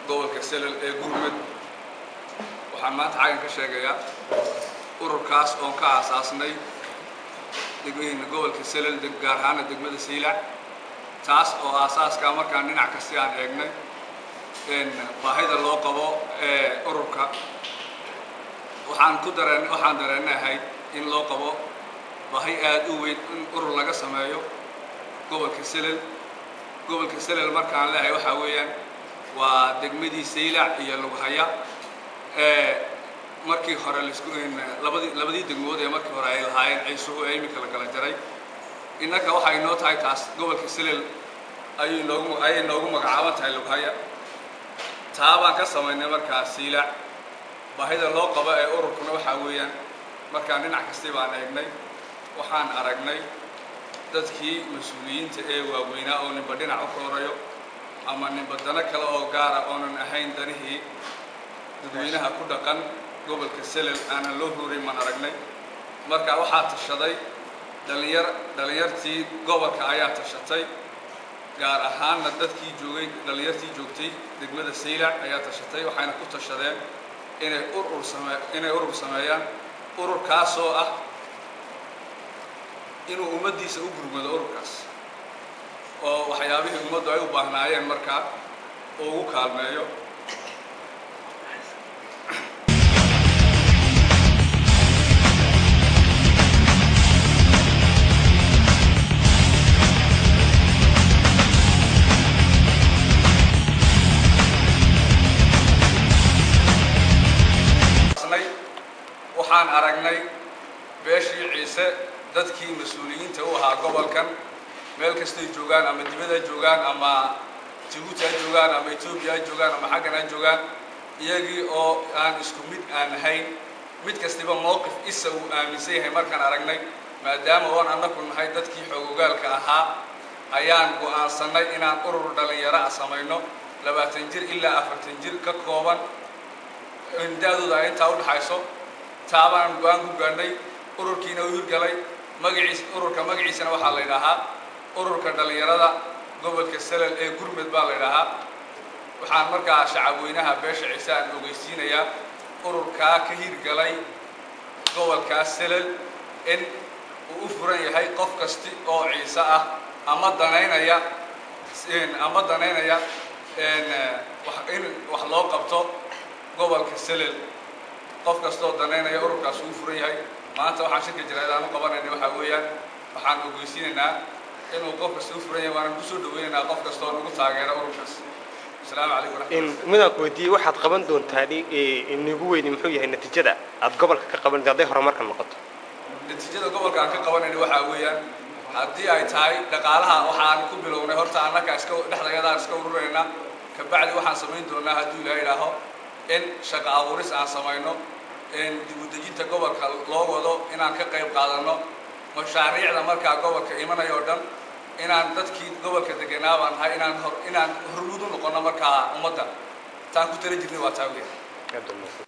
gobolka Selel ee Gurmed waxaan maanta caagan ka sheegayaa ururkaas oo ka aasaasnay degmada gobolka Selel gaar ahaan degmada Saylac taas oo aasaaska markaan dhinac kasta aan eegnay in baahida loo qabo ururka waxaan dareenahay in loo qabo baahi aad u weyn in urur laga sameeyo gobolka Selel markaan leeyahay waxa weeyaan waa degmadii Saylac iyo Lughaya markii hore la isku labadii degmood ee markii hore ay lahaayeen ay soo imika la kala jaray innaka waxa ay noo tahay taas gobolka Selel ay noogu magacaaban tahay Lughaya taabaan ka sameynay markaa Saylac baahida loo qabo ee ururkuna waxa weeyaan markaan dhinac kasta baan eegnay waxaan aragnay dadkii mas'uuliyiinta ee waaweynaa oo ninba dhinac u korayo ama ninba dana kale oo gaar ah oonan ahayn danihii dadweynaha ku dhaqan gobolka Selel aanan loo horeyn man aragnay marka waxaa tashaday dhalinyartii gobolka ayaa tashatay gaar ahaan dadkii dhalinyartii joogtay degmada Saylac ayaa tashatay waxayna ku tashadeen inay urur sameeyaan ururkaas oo ah inuu ummadiisa u gurmado ururkaas oo waxyaabihii ummaddu ay u baahnaayeen markaa oo ugu kaalmeeyo waxaan aragnay beeshii Ciise dadkii mas'uuliyiinta u ahaa gobolkan meel kasta ay joogaan ama dibadda joogaan ama Djibouti ay joogaan ama Ethiopia ay joogaan ama xaggana joogaan iyagii oo aan isku mid aan ahayn mid kastaba mowqif isa uu aaminsan yahay markaan aragnay maadaama oo annagu nahay dadkii xoogagaalka ahaa ayaan go'aansanay inaan urur dhalinyaro ah sameeyno 20 jir ilaa 40 jir ka kooban indhaadooda ay inta u dhaxayso taabaan go'aan ku gaarnay ururkiina uu hirgalay ururka magaciisana waxa la yiraahdaa ururka dhalinyarada gobolka Selel ee Gurmed baa la yiraahdaa waxaan markaa shacabweynaha beesha Ciise aan ogeysiinayaa ururka ka hirgalay gobolka Selel in uu u furan yahay qof kasta oo Ciise ah ama danaynaya wax loo qabto gobolka Selel qof kasta oo danaynaya ururkaas uu furan yahay maanta waxaan shirka jiraadaan u qabanayna waxa weeyaan waxaan ogeysiinaynaa inuu qof kasta u furan yahay waan ku soo dhaweynaynaa qof kasta oo nagu taageero ururkaas assalaamu calaykum in midaan ku weydiiyay waxaad qaban doontaa inagu weyni muxuu yahay natiijada aad gobolka ka qaban doontaa horumarka noqoto natiijada gobolka aan ka qabanayna waxa weeyaan haddii ay tahay dhaqaalaha waxaan ku bilownay horta annaka iska dhexdayada iska ururayna ka bacdi waxaan sameyn doonaa haddii Ilaahay ilaaho in shaqo abuuris aan sameeyno in dib u dejinta gobolka loo wado inaan ka qayb qaadano mashaariicda markaa gobolka imanayo oo dhan inaan dadkii gobolka deganaa baan nahay inaan hormuud u noqono markaa ummadda taan ku tala jirnay waa taageer